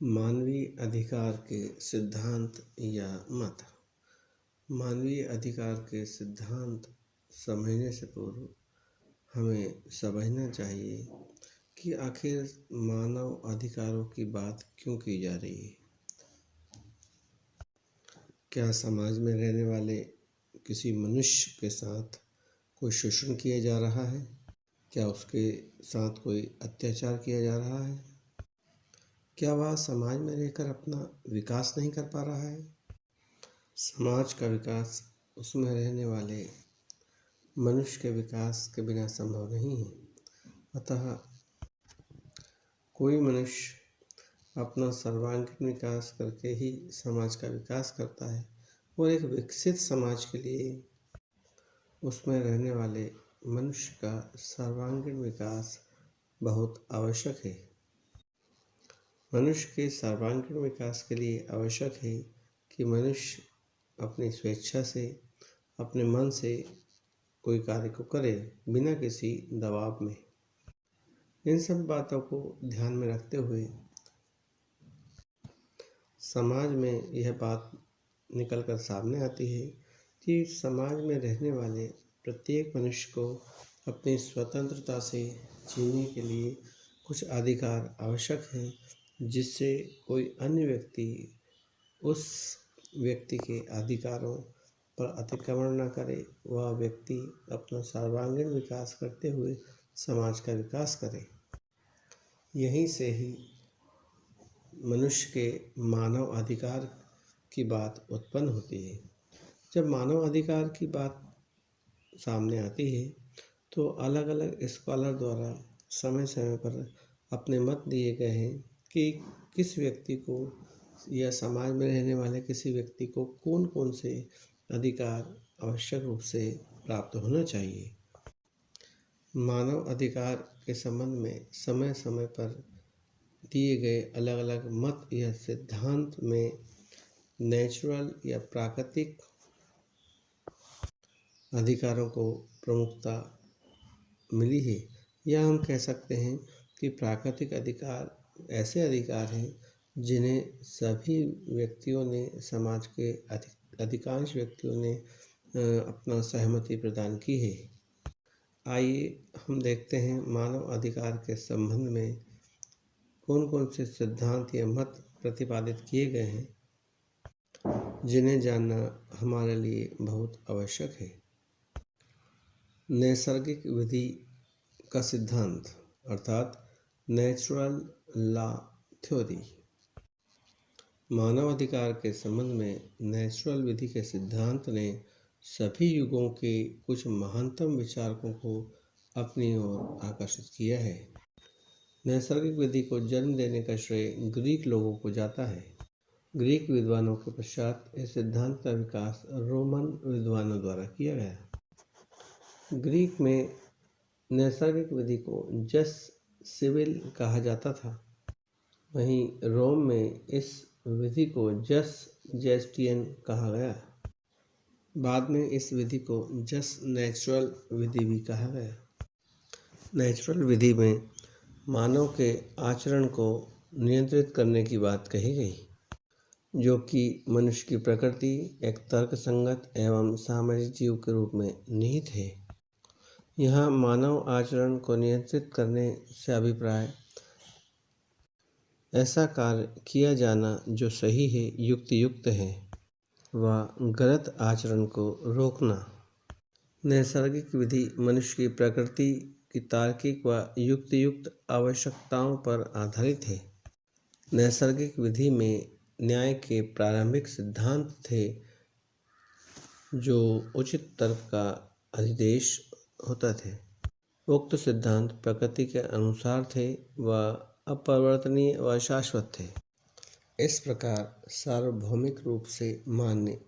मानवीय अधिकार के सिद्धांत या मत। मानवीय अधिकार के सिद्धांत समझने से पूर्व हमें समझना चाहिए कि आखिर मानव अधिकारों की बात क्यों की जा रही है। क्या समाज में रहने वाले किसी मनुष्य के साथ कोई शोषण किया जा रहा है? क्या उसके साथ कोई अत्याचार किया जा रहा है? क्या वह समाज में रहकर अपना विकास नहीं कर पा रहा है? समाज का विकास उसमें रहने वाले मनुष्य के विकास के बिना संभव नहीं है। अतः कोई मनुष्य अपना सर्वांगीण विकास करके ही समाज का विकास करता है और एक विकसित समाज के लिए उसमें रहने वाले मनुष्य का सर्वांगीण विकास बहुत आवश्यक है। मनुष्य के सर्वांगीण विकास के लिए आवश्यक है कि मनुष्य अपनी स्वेच्छा से, अपने मन से कोई कार्य को करे बिना किसी दबाव में। इन सब बातों को ध्यान में रखते हुए समाज में यह बात निकल कर सामने आती है कि समाज में रहने वाले प्रत्येक मनुष्य को अपनी स्वतंत्रता से जीने के लिए कुछ अधिकार आवश्यक हैं, जिससे कोई अन्य व्यक्ति उस व्यक्ति के अधिकारों पर अतिक्रमण न करे। वह व्यक्ति अपना सर्वांगीण विकास करते हुए समाज का विकास करे। यहीं से ही मनुष्य के मानव अधिकार की बात उत्पन्न होती है। जब मानव अधिकार की बात सामने आती है तो अलग अलग स्कॉलर द्वारा समय समय पर अपने मत दिए गए हैं कि किस व्यक्ति को या समाज में रहने वाले किसी व्यक्ति को कौन कौन से अधिकार आवश्यक रूप से प्राप्त होना चाहिए। मानव अधिकार के संबंध में समय समय पर दिए गए अलग अलग मत या सिद्धांत में नेचुरल या प्राकृतिक अधिकारों को प्रमुखता मिली है, या हम कह सकते हैं कि प्राकृतिक अधिकार ऐसे अधिकार हैं जिन्हें सभी व्यक्तियों ने, समाज के अधिकांश व्यक्तियों ने अपना सहमति प्रदान की है। आइए हम देखते हैं मानव अधिकार के संबंध में कौन कौन से सिद्धांत या मत प्रतिपादित किए गए हैं, जिन्हें जानना हमारे लिए बहुत आवश्यक है। नैसर्गिक विधि का सिद्धांत अर्थात नेचुरल लॉ थ्योरी। मानव अधिकार के संबंध में नेचुरल विधि के सिद्धांत ने सभी युगों के कुछ महानतम विचारकों को अपनी ओर आकर्षित किया है। नैसर्गिक विधि को जन्म देने का श्रेय ग्रीक लोगों को जाता है। ग्रीक विद्वानों के पश्चात इस सिद्धांत का विकास रोमन विद्वानों द्वारा किया गया। ग्रीक में नैसर्गिक विधि को जस सिविल कहा जाता था, वहीं रोम में इस विधि को जस जेस्टियन कहा गया। बाद में इस विधि को जस नेचुरल विधि भी कहा गया। नेचुरल विधि में मानव के आचरण को नियंत्रित करने की बात कही गई, जो कि मनुष्य की प्रकृति एक तर्कसंगत एवं सामाजिक जीव के रूप में निहित है। यहाँ मानव आचरण को नियंत्रित करने से अभिप्राय ऐसा कार्य किया जाना जो सही है, युक्त है, व गलत आचरण को रोकना। नैसर्गिक विधि मनुष्य की प्रकृति की तार्किक व युक्त आवश्यकताओं पर आधारित है। नैसर्गिक विधि में न्याय के प्रारंभिक सिद्धांत थे, जो उचित तर्क का अधिदेश होता थे। उक्त सिद्धांत प्रकृति के अनुसार थे व अपरिवर्तनीय व शाश्वत थे। इस प्रकार सार्वभौमिक रूप से मान्य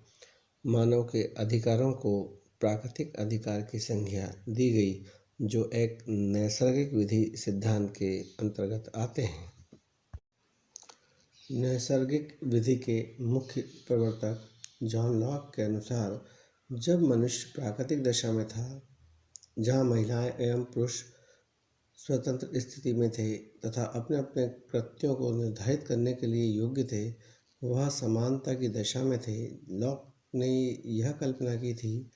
मानव के अधिकारों को प्राकृतिक अधिकार की संज्ञा दी गई, जो एक नैसर्गिक विधि सिद्धांत के अंतर्गत आते हैं। नैसर्गिक विधि के मुख्य प्रवर्तक जॉन लॉक के अनुसार, जब मनुष्य प्राकृतिक दशा में था, जहाँ महिलाएं एवं पुरुष स्वतंत्र स्थिति में थे तथा अपने अपने कृत्यों को निर्धारित करने के लिए योग्य थे, वह समानता की दशा में थे। लॉक ने यह कल्पना की थी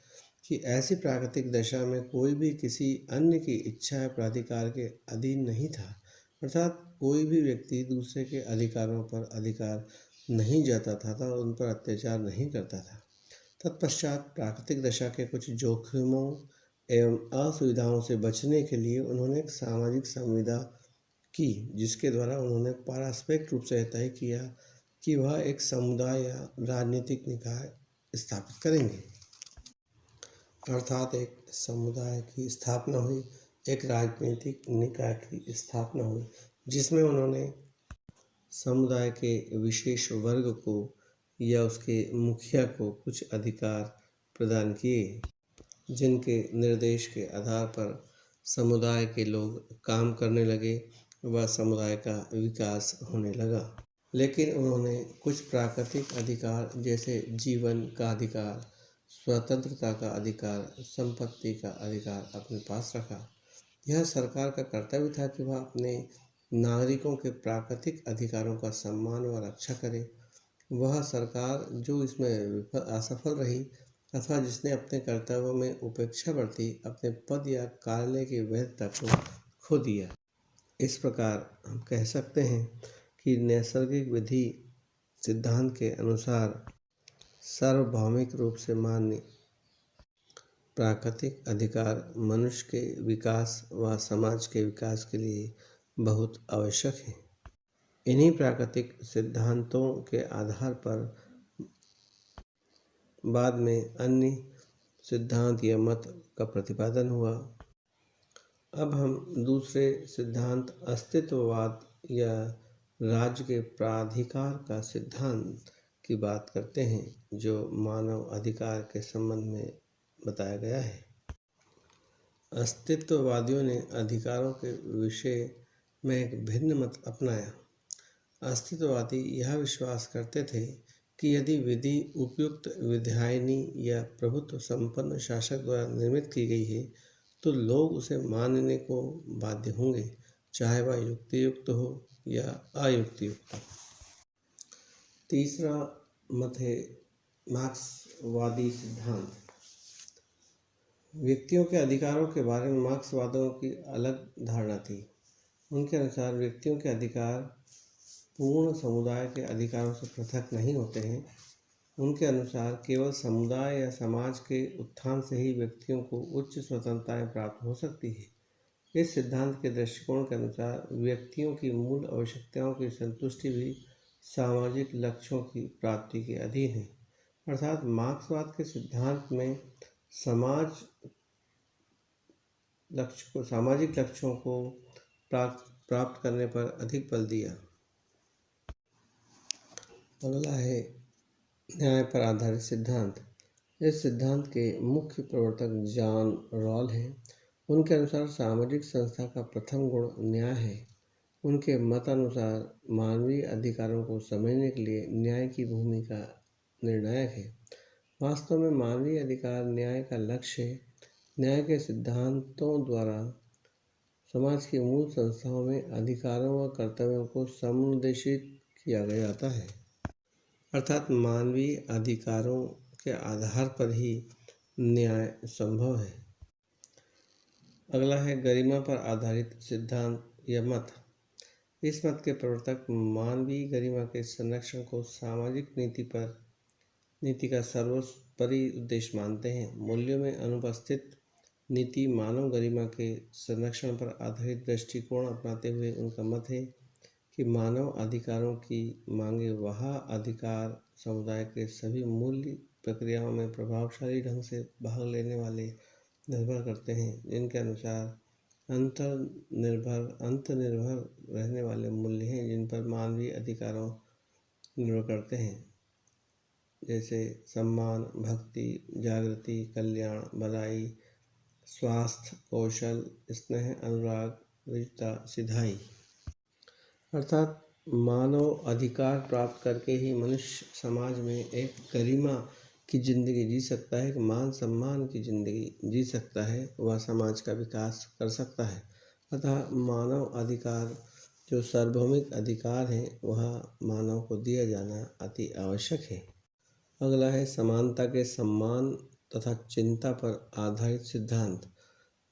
कि ऐसी प्राकृतिक दशा में कोई भी किसी अन्य की इच्छा या प्राधिकार के अधीन नहीं था, अर्थात कोई भी व्यक्ति दूसरे के अधिकारों पर अधिकार नहीं जताता था और उन पर अत्याचार नहीं करता था। तत्पश्चात प्राकृतिक दशा के कुछ जोखिमों एवं असुविधाओं से बचने के लिए उन्होंने एक सामाजिक संविदा की, जिसके द्वारा उन्होंने पारस्परिक रूप से तय किया कि वह एक समुदाय या राजनीतिक निकाय स्थापित करेंगे। अर्थात एक समुदाय की स्थापना हुई, एक राजनीतिक निकाय की स्थापना हुई, जिसमें उन्होंने समुदाय के विशेष वर्ग को या उसके मुखिया को कुछ अधिकार प्रदान किए, जिनके निर्देश के आधार पर समुदाय के लोग काम करने लगे व समुदाय का विकास होने लगा। लेकिन उन्होंने कुछ प्राकृतिक अधिकार जैसे जीवन का अधिकार, स्वतंत्रता का अधिकार, संपत्ति का अधिकार अपने पास रखा। यह सरकार का कर्तव्य था कि वह अपने नागरिकों के प्राकृतिक अधिकारों का सम्मान व रक्षा करे। वह सरकार जो इसमें असफल रही अथवा जिसने अपने कर्तव्यों में उपेक्षा बरती, अपने पद या कार्यालय की वैधता को खो दिया। इस प्रकार हम कह सकते हैं कि नैसर्गिक विधि सिद्धांत के अनुसार सार्वभौमिक रूप से मान्य प्राकृतिक अधिकार मनुष्य के विकास व समाज के विकास के लिए बहुत आवश्यक हैं। इन्हीं प्राकृतिक सिद्धांतों के आधार पर बाद में अन्य सिद्धांत या मत का प्रतिपादन हुआ। अब हम दूसरे सिद्धांत अस्तित्ववाद या राज्य के प्राधिकार का सिद्धांत की बात करते हैं, जो मानव अधिकार के संबंध में बताया गया है। अस्तित्ववादियों ने अधिकारों के विषय में एक भिन्न मत अपनाया। अस्तित्ववादी यह विश्वास करते थे कि यदि विधि उपयुक्त विधायिनी या प्रभुत्व संपन्न शासक द्वारा निर्मित की गई है तो लोग उसे मानने को बाध्य होंगे, चाहे वह युक्तियुक्त हो या अयुक्तियुक्त। तीसरा मत है मार्क्सवादी सिद्धांत। व्यक्तियों के अधिकारों के बारे में मार्क्सवादियों की अलग धारणा थी। उनके अनुसार व्यक्तियों के अधिकार पूर्ण समुदाय के अधिकारों से पृथक नहीं होते हैं। उनके अनुसार केवल समुदाय या समाज के उत्थान से ही व्यक्तियों को उच्च स्वतंत्रताएं प्राप्त हो सकती है। इस सिद्धांत के दृष्टिकोण के अनुसार व्यक्तियों की मूल आवश्यकताओं की संतुष्टि भी सामाजिक लक्ष्यों की प्राप्ति के अधीन है। अर्थात मार्क्सवाद के सिद्धांत में सामाजिक लक्ष्यों को प्राप्त करने पर अधिक बल दिया। अगला है न्याय पर आधारित सिद्धांत। इस सिद्धांत के मुख्य प्रवर्तक जॉन रॉल हैं। उनके अनुसार सामाजिक संस्था का प्रथम गुण न्याय है। उनके मतानुसार मानवीय अधिकारों को समझने के लिए न्याय की भूमिका निर्णायक है। वास्तव में मानवीय अधिकार न्याय का लक्ष्य है। न्याय के सिद्धांतों द्वारा समाज की मूल संस्थाओं में अधिकारों व कर्तव्यों को समुदेशित किया जाता है। अर्थात मानवीय अधिकारों के आधार पर ही न्याय संभव है। अगला है गरिमा पर आधारित सिद्धांत या मत। इस मत के प्रवर्तक मानवीय गरिमा के संरक्षण को सामाजिक नीति का सर्वोपरि उद्देश्य मानते हैं। मूल्यों में अनुपस्थित नीति मानव गरिमा के संरक्षण पर आधारित दृष्टिकोण अपनाते हुए उनका मत है कि मानव अधिकारों की मांगे वह अधिकार समुदाय के सभी मूल्य प्रक्रियाओं में प्रभावशाली ढंग से भाग लेने वाले निर्भर करते हैं, जिनके अनुसार अंतर्निर्भर रहने वाले मूल्य हैं जिन पर मानवीय अधिकारों निर्भर करते हैं, जैसे सम्मान, भक्ति, जागृति, कल्याण, भलाई, स्वास्थ्य, कौशल, स्नेह, अनुराग, विविधता, सिधाई। अर्थात मानव अधिकार प्राप्त करके ही मनुष्य समाज में एक गरिमा की जिंदगी जी सकता है, एक मान सम्मान की जिंदगी जी सकता है, वह समाज का विकास कर सकता है। अतः मानव अधिकार जो सार्वभौमिक अधिकार हैं वह मानव को दिया जाना अति आवश्यक है। अगला है समानता के सम्मान तथा चिंता पर आधारित सिद्धांत।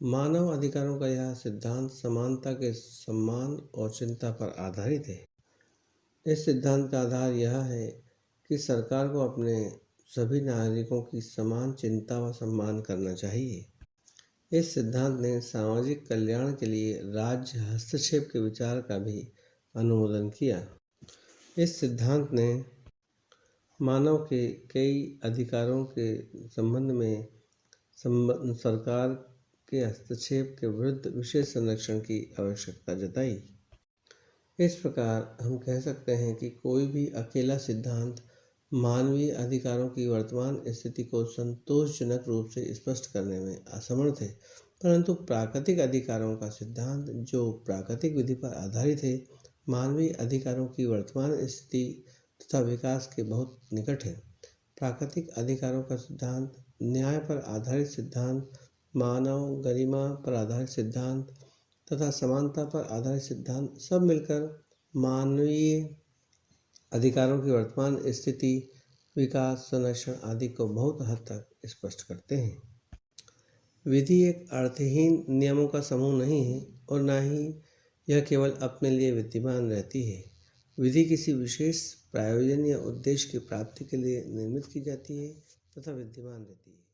मानव अधिकारों का यह सिद्धांत समानता के सम्मान और चिंता पर आधारित है। इस सिद्धांत का आधार यह है कि सरकार को अपने सभी नागरिकों की समान चिंता व सम्मान करना चाहिए। इस सिद्धांत ने सामाजिक कल्याण के लिए राज्य हस्तक्षेप के विचार का भी अनुमोदन किया। इस सिद्धांत ने मानव के कई अधिकारों के संबंध में सरकार के हस्तक्षेप के विरुद्ध विशेष संरक्षण की आवश्यकता जताई। इस प्रकार हम कह सकते हैं कि कोई भी अकेला सिद्धांत मानवीय अधिकारों की वर्तमान स्थिति को संतोषजनक रूप से स्पष्ट करने में असमर्थ है, परंतु प्राकृतिक अधिकारों का सिद्धांत जो प्राकृतिक विधि पर आधारित है मानवीय अधिकारों की वर्तमान स्थिति तथा विकास के बहुत निकट है। प्राकृतिक अधिकारों का सिद्धांत, न्याय पर आधारित सिद्धांत, मानव गरिमा पर आधारित सिद्धांत तथा समानता पर आधारित सिद्धांत सब मिलकर मानवीय अधिकारों की वर्तमान स्थिति, विकास, संरक्षण आदि को बहुत हद तक स्पष्ट करते हैं। विधि एक अर्थहीन नियमों का समूह नहीं है और न ही यह केवल अपने लिए विद्यमान रहती है। विधि किसी विशेष प्रयोजन या उद्देश्य की प्राप्ति के लिए निर्मित की जाती है तथा विद्यमान रहती है।